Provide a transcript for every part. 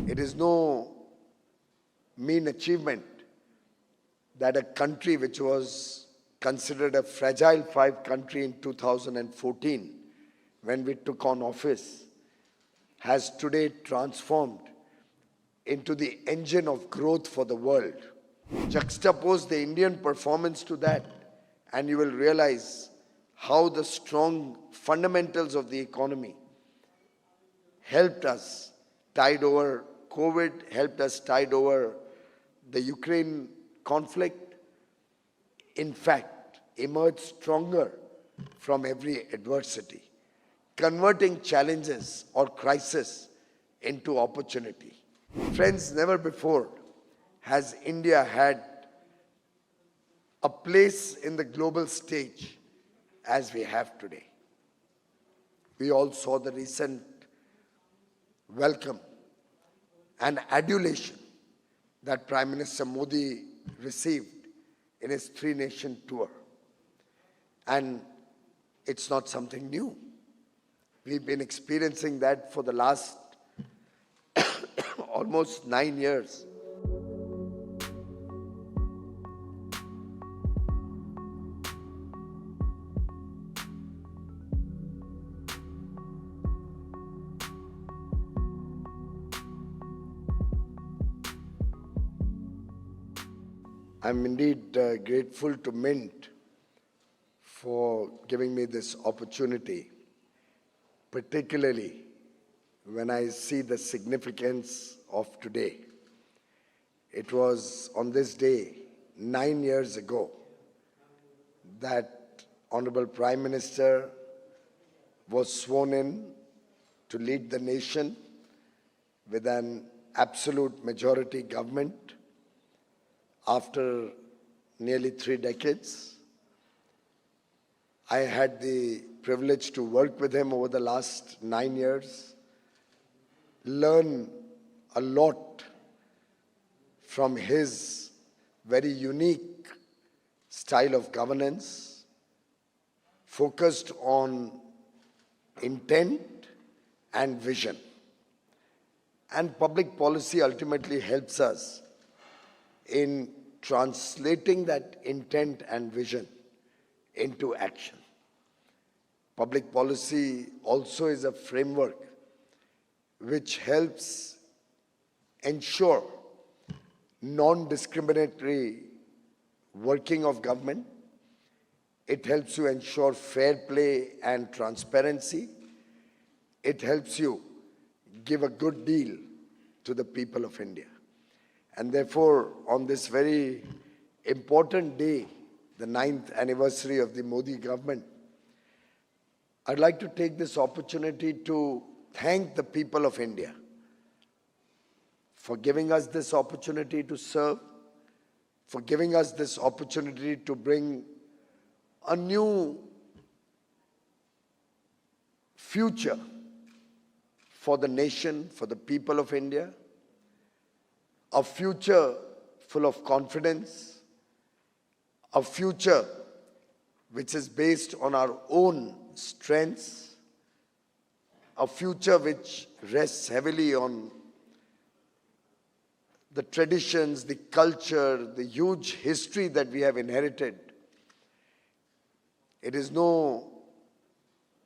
It is no mean achievement that a country which was considered a fragile five country in 2014 when we took on office has today transformed into the engine of growth for the world. Juxtapose the Indian performance to that and you will realize how the strong fundamentals of the economy helped us tide over COVID, helped us tide over the Ukraine conflict, in fact, emerged stronger from every adversity, converting challenges or crisis into opportunity. Friends, never before has India had a place in the global stage as we have today. We all saw the recent welcome and adulation that Prime Minister Modi received in his three-nation tour. And it's not something new. We've been experiencing that for the last almost 9 years. I'm indeed grateful to Mint for giving me this opportunity, particularly when I see the significance of today. It was on this day, 9 years ago, that Honorable Prime Minister was sworn in to lead the nation with an absolute majority government after nearly 3 decades. I had the privilege to work with him over the last 9 years, learn a lot from his very unique style of governance, focused on intent and vision. And public policy ultimately helps us in translating that intent and vision into action. Public policy also is a framework which helps ensure non-discriminatory working of government. It helps you ensure fair play and transparency. It helps you give a good deal to the people of India. And therefore, on this very important day, the 9th anniversary of the Modi government, I'd like to take this opportunity to thank the people of India for giving us this opportunity to serve, for giving us this opportunity to bring a new future for the nation, for the people of India, a future full of confidence, a future which is based on our own strengths, a future which rests heavily on the traditions, the culture, the huge history that we have inherited. It is no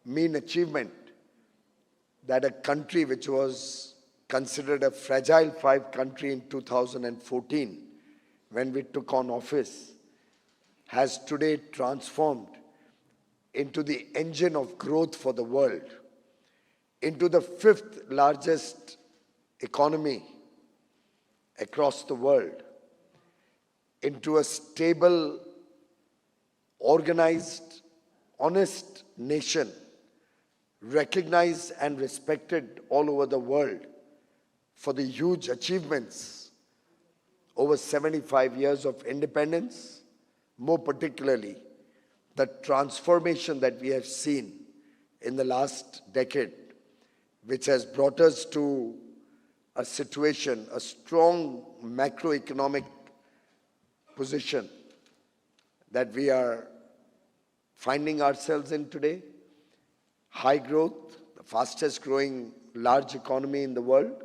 mean achievement that a country which was considered a fragile five country in 2014 when we took on office has today transformed into the engine of growth for the world, into the 5th largest economy across the world, into a stable, organized, honest nation, recognized and respected all over the world for the huge achievements over 75 years of independence, more particularly the transformation that we have seen in the last decade, which has brought us to a situation, a strong macroeconomic position that we are finding ourselves in today. High growth, the fastest growing large economy in the world,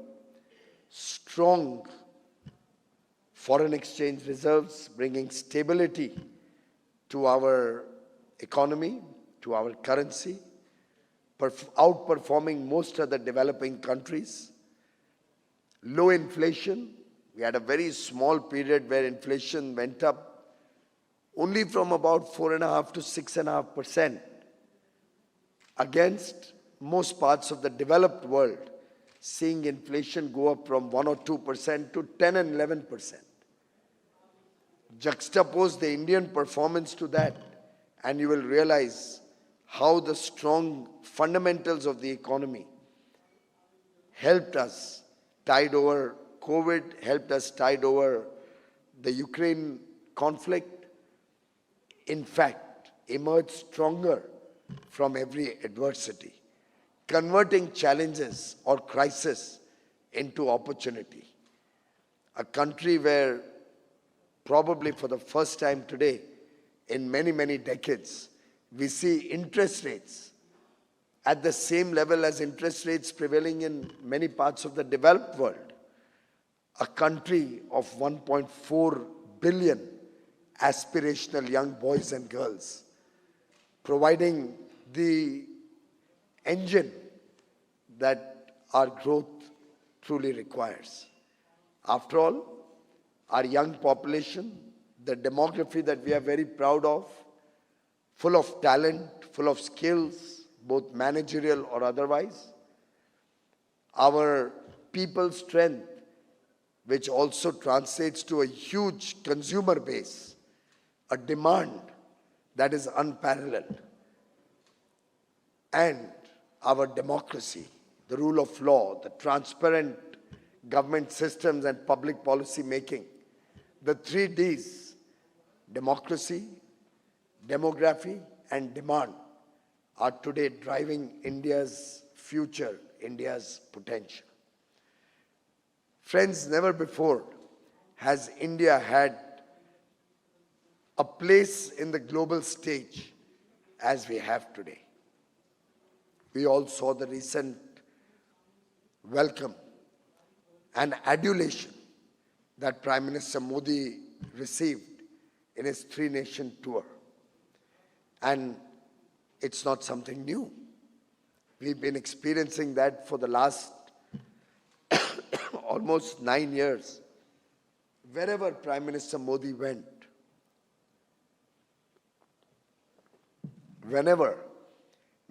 strong foreign exchange reserves, bringing stability to our economy, to our currency, outperforming most of the developing countries. Low inflation. We had a very small period where inflation went up only from about 4.5 to 6.5%, against most parts of the developed world seeing inflation go up from 1 or 2% to 10 and 11%. Juxtapose the Indian performance to that, and you will realize how the strong fundamentals of the economy helped us tide over COVID, helped us tide over the Ukraine conflict. In fact, emerged stronger from every adversity, converting challenges or crisis into opportunity. A country where probably for the first time today in many, many decades, we see interest rates at the same level as interest rates prevailing in many parts of the developed world. A country of 1.4 billion aspirational young boys and girls, providing the engine that our growth truly requires. After all, our young population, the demography that we are very proud of, full of talent, full of skills, both managerial or otherwise. Our people strength, which also translates to a huge consumer base, a demand that is unparalleled. And our democracy, the rule of law, the transparent government systems and public policy making, the 3 Ds, democracy, demography, and demand, are today driving India's future, India's potential. Friends, never before has India had a place in the global stage as we have today. We all saw the recent welcome and adulation that Prime Minister Modi received in his 3-nation tour. And it's not something new. We've been experiencing that for the last almost 9 years. Wherever Prime Minister Modi went, whenever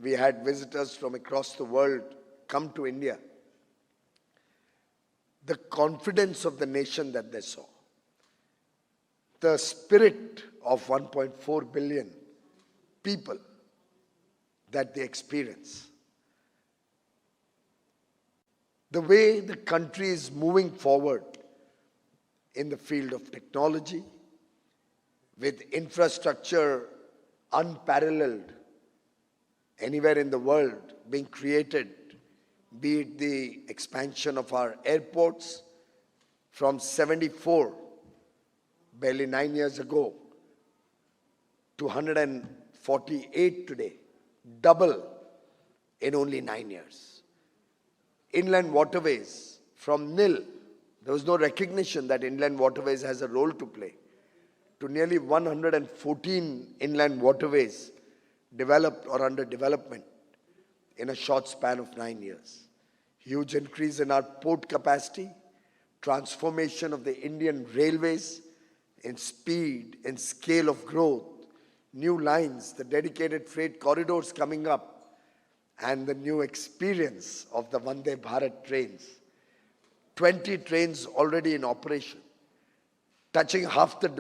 we had visitors from across the world come to India, the confidence of the nation that they saw, the spirit of 1.4 billion people that they experience, the way the country is moving forward in the field of technology, with infrastructure unparalleled anywhere in the world being created, be it the expansion of our airports from 74, barely 9 years ago, to 148 today, double in only 9 years. Inland waterways, from nil, there was no recognition that inland waterways has a role to play, to nearly 114 inland waterways developed or under development in a short span of 9 years. Huge increase in our port capacity, transformation of the Indian railways in speed, in scale of growth, new lines, the dedicated freight corridors coming up, and the new experience of the Vande Bharat trains. 20 trains already in operation, touching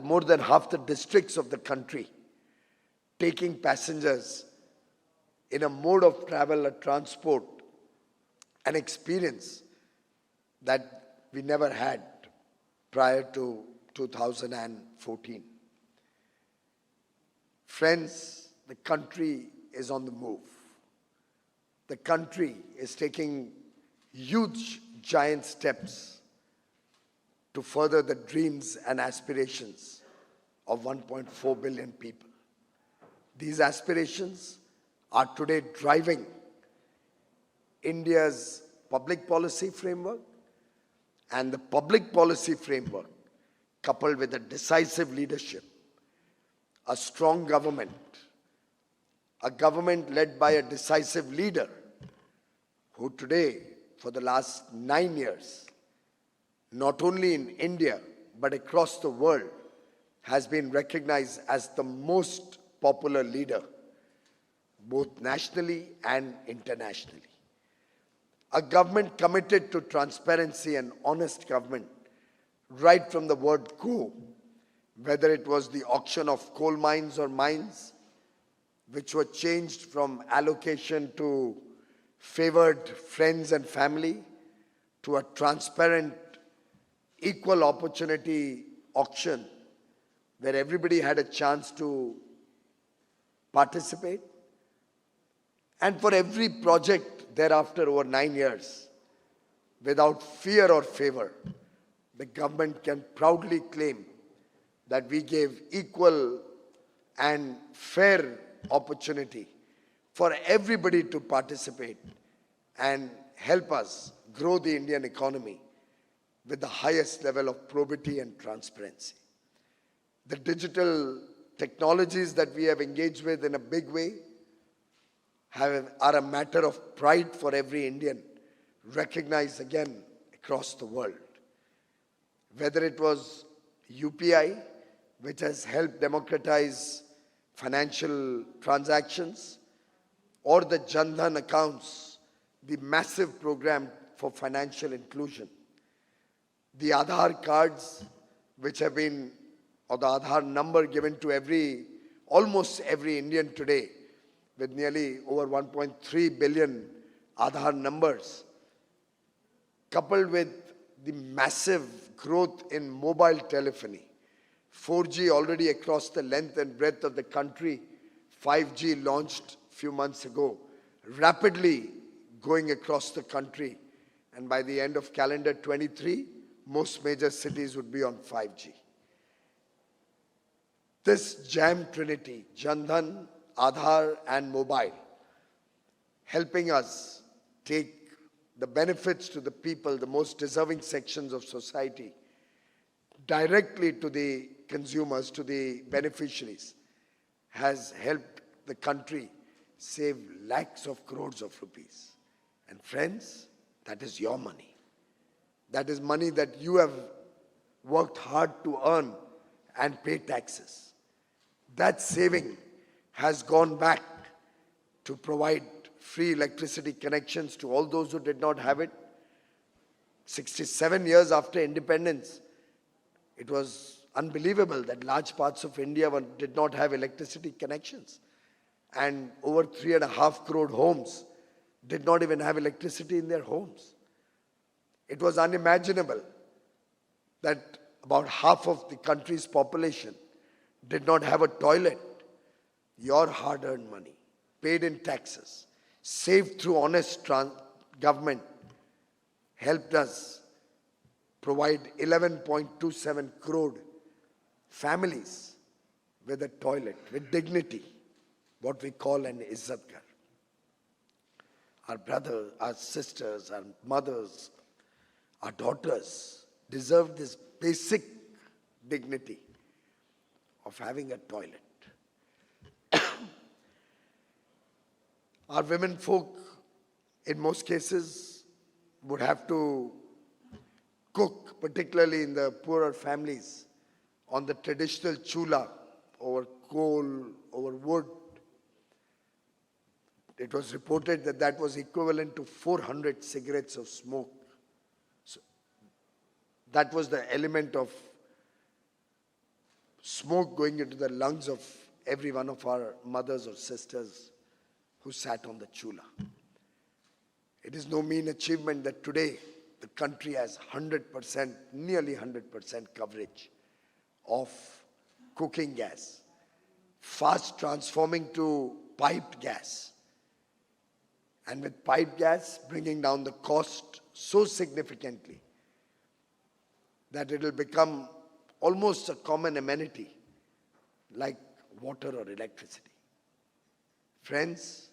more than half the districts of the country, taking passengers in a mode of travel, a transport, an experience that we never had prior to 2014. Friends, the country is on the move. The country is taking huge, giant steps to further the dreams and aspirations of 1.4 billion people. These aspirations are today driving India's public policy framework and the public policy framework, coupled with a decisive leadership, a strong government, a government led by a decisive leader who today, for the last 9 years, not only in India but across the world, has been recognized as the most popular leader, both nationally and internationally. A government committed to transparency and honest government, right from the word go, whether it was the auction of coal mines or mines, which were changed from allocation to favored friends and family, to a transparent, equal opportunity auction, where everybody had a chance to participate. And for every project thereafter over 9 years, without fear or favor, the government can proudly claim that we gave equal and fair opportunity for everybody to participate and help us grow the Indian economy with the highest level of probity and transparency. The digital technologies that we have engaged with in a big way are a matter of pride for every Indian, recognized again across the world. Whether it was UPI, which has helped democratize financial transactions, or the Jan Dhan accounts, the massive program for financial inclusion. The Aadhaar cards, which have been, or the Aadhaar number given to almost every Indian today, with nearly over 1.3 billion Aadhaar numbers, coupled with the massive growth in mobile telephony. 4G already across the length and breadth of the country, 5G launched a few months ago, rapidly going across the country, and by the end of calendar 23, most major cities would be on 5G. This jam trinity, Jan Dhan, Aadhaar and mobile, helping us take the benefits to the people, the most deserving sections of society, directly to the consumers, to the beneficiaries, has helped the country save lakhs of crores of rupees. And friends, that is your money. That is money that you have worked hard to earn and pay taxes. That saving has gone back to provide free electricity connections to all those who did not have it. 67 years after independence, it was unbelievable that large parts of India did not have electricity connections. And over 3.5 crore homes did not even have electricity in their homes. It was unimaginable that about half of the country's population did not have a toilet. Your hard-earned money, paid in taxes, saved through honest government, helped us provide 11.27 crore families with a toilet, with dignity, what we call an Izzat Ghar. Our brothers, our sisters, our mothers, our daughters deserve this basic dignity of having a toilet. Our women folk, in most cases, would have to cook, particularly in the poorer families, on the traditional chula, over coal, over wood. It was reported that that was equivalent to 400 cigarettes of smoke. So that was the element of smoke going into the lungs of every one of our mothers or sisters who sat on the chula. It is no mean achievement that today the country has 100%, nearly 100% coverage of cooking gas, fast transforming to piped gas. And with piped gas, bringing down the cost so significantly that it will become almost a common amenity like water or electricity. Friends,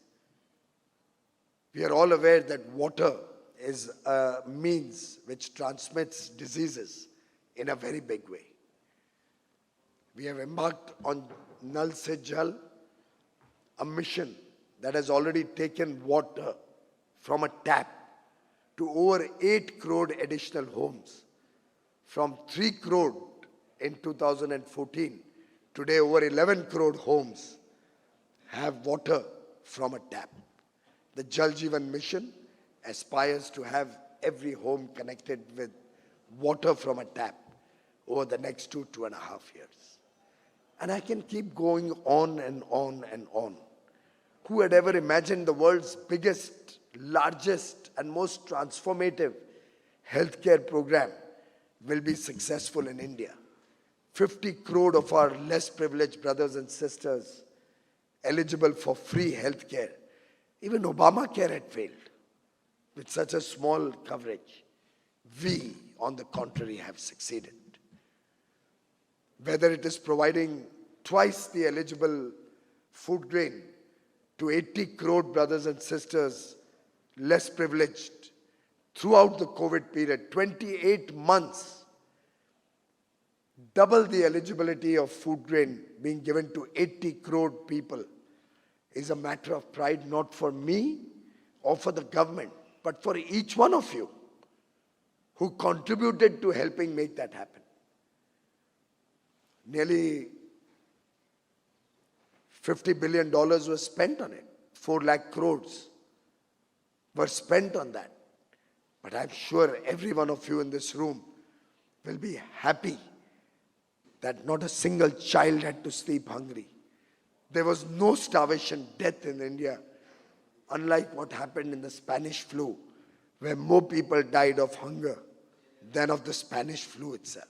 we are all aware that water is a means which transmits diseases in a very big way. We have embarked on Nal Se Jal, a mission that has already taken water from a tap to over 8 crore additional homes. From 3 crore in 2014, today over 11 crore homes have water from a tap. The Jal Jeevan mission aspires to have every home connected with water from a tap over the next 2.5 years. And I can keep going on and on and on. Who had ever imagined the world's biggest, largest, and most transformative healthcare program will be successful in India? 50 crore of our less privileged brothers and sisters eligible for free healthcare. Even Obamacare had failed with such a small coverage. We, on the contrary, have succeeded. Whether it is providing twice the eligible food grain to 80 crore brothers and sisters less privileged throughout the COVID period, 28 months, double the eligibility of food grain being given to 80 crore people, is a matter of pride, not for me or for the government, but for each one of you who contributed to helping make that happen. Nearly $50 billion was spent on it. 4 lakh crores were spent on that. But I'm sure every one of you in this room will be happy that not a single child had to sleep hungry. There was no starvation death in India, unlike what happened in the Spanish flu, where more people died of hunger than of the Spanish flu itself.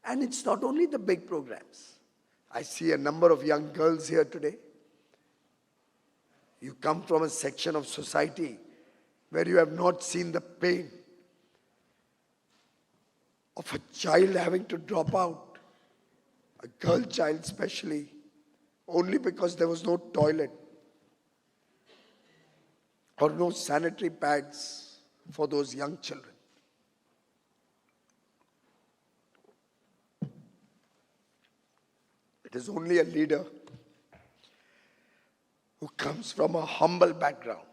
And it's not only the big programs. I see a number of young girls here today. You come from a section of society where you have not seen the pain of a child having to drop out, a girl child especially, only because there was no toilet or no sanitary pads for those young children. It is only a leader who comes from a humble background,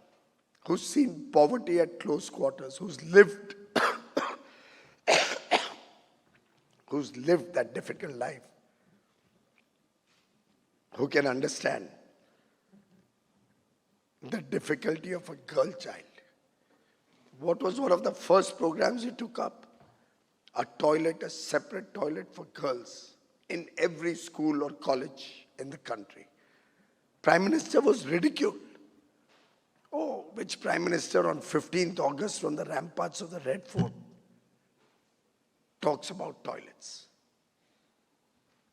who's seen poverty at close quarters, who's lived that difficult life, who can understand the difficulty of a girl child. What was one of the first programs he took up? A toilet, a separate toilet for girls in every school or college in the country. Prime Minister was ridiculed. Oh, which Prime Minister on 15th August from the ramparts of the Red Fort talks about toilets?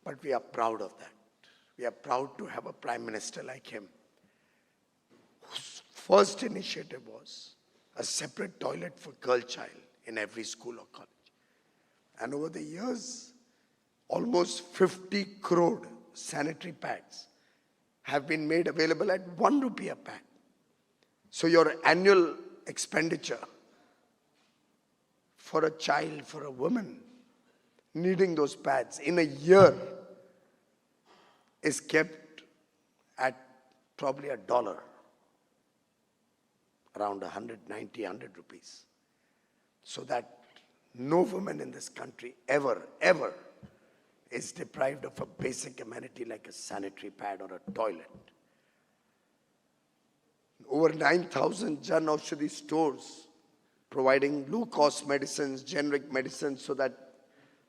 But we are proud of that. We are proud to have a Prime Minister like him, whose first initiative was a separate toilet for girl child in every school or college. And over the years, almost 50 crore sanitary pads have been made available at 1 rupee a pad. So your annual expenditure for a child, for a woman needing those pads in a year is kept at probably $1, around 190, 100 rupees. So that no woman in this country ever is deprived of a basic amenity like a sanitary pad or a toilet. Over 9,000 Jan Aushadhi stores providing low-cost medicines, generic medicines, so that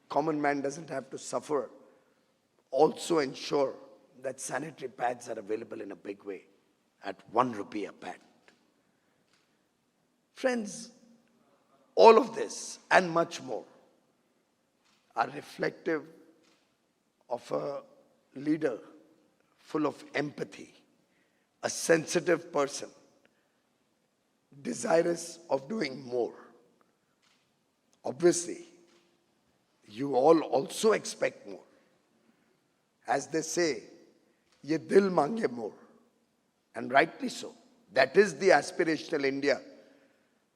common man doesn't have to suffer, also ensure that sanitary pads are available in a big way at 1 rupee a pad. Friends, all of this and much more are reflective of a leader full of empathy, a sensitive person, desirous of doing more. Obviously, you all also expect more. As they say, ye dil mange more. And rightly so. That is the aspirational India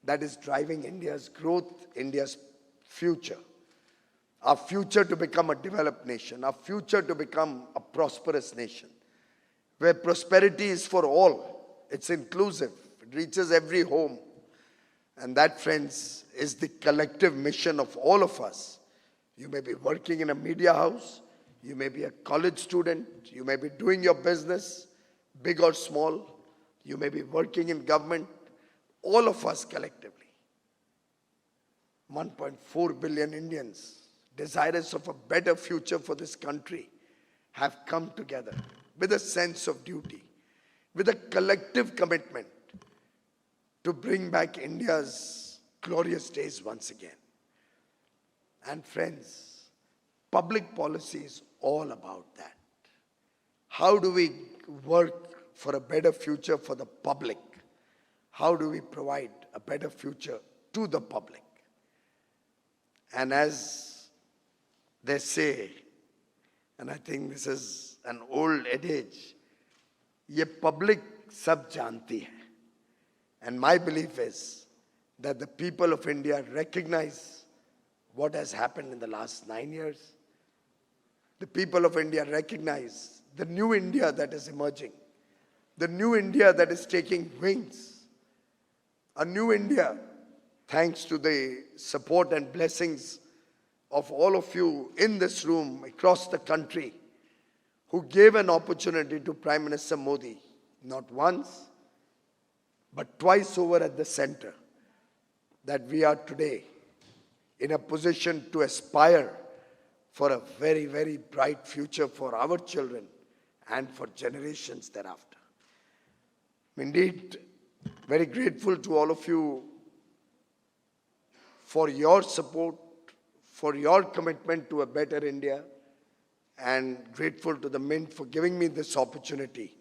that is driving India's growth, India's future. Our future to become a developed nation, our future to become a prosperous nation, where prosperity is for all. It's inclusive. It reaches every home. And that, friends, is the collective mission of all of us. You may be working in a media house. You may be a college student. You may be doing your business, big or small. You may be working in government. All of us collectively, 1.4 billion Indians, desirous of a better future for this country, have come together with a sense of duty, with a collective commitment to bring back India's glorious days once again. And friends, public policy is all about that. How do we work for a better future for the public? How do we provide a better future to the public? And as they say, and I think this is an old adage, ye public sab janti hai. And my belief is that the people of India recognize what has happened in the last 9 years. The people of India recognize the new India that is emerging, the new India that is taking wings. A new India, thanks to the support and blessings of all of you in this room, across the country, who gave an opportunity to Prime Minister Modi, not once, but twice over at the center, that we are today in a position to aspire for a very, very bright future for our children and for generations thereafter. Indeed, very grateful to all of you for your support, for your commitment to a better India, and grateful to the Mint for giving me this opportunity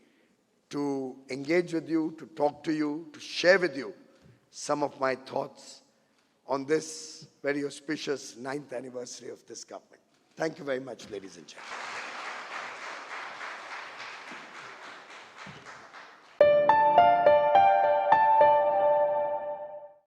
to engage with you, to talk to you, to share with you some of my thoughts on this very auspicious 9th anniversary of this government. Thank you very much, ladies and gentlemen.